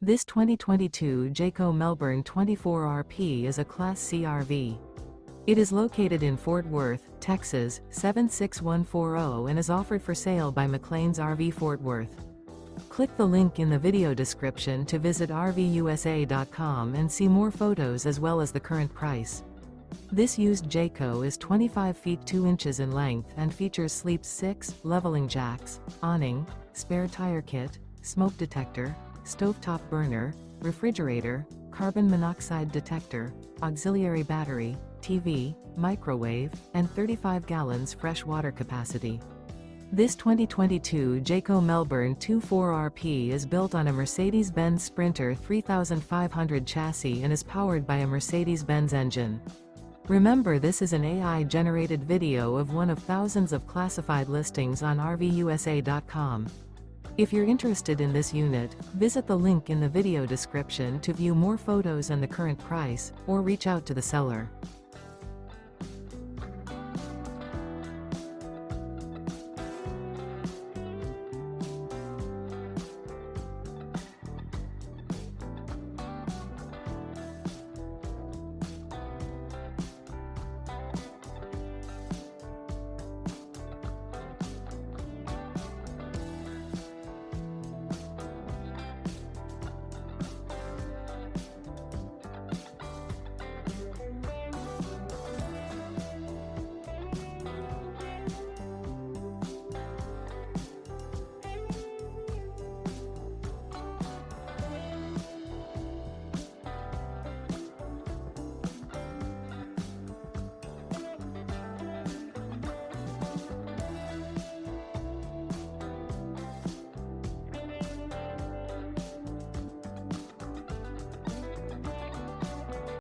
This 2022 Jayco Melbourne 24RP is a Class C RV. It is located in Fort Worth, Texas, 76140 and is offered for sale by McClain's RV Fort Worth. Click the link in the video description to visit RVUSA.com and see more photos as well as the current price. This used Jayco is 25 feet 2 inches in length and features sleep 6, leveling jacks, awning, spare tire kit, smoke detector, stovetop burner, refrigerator, carbon monoxide detector, auxiliary battery, TV, microwave, and 35 gallons fresh water capacity. This 2022 Jayco Melbourne 24RP is built on a Mercedes-Benz Sprinter 3500 chassis and is powered by a Mercedes-Benz engine. Remember, this is an AI-generated video of one of thousands of classified listings on RVUSA.com. If you're interested in this unit, visit the link in the video description to view more photos and the current price, or reach out to the seller.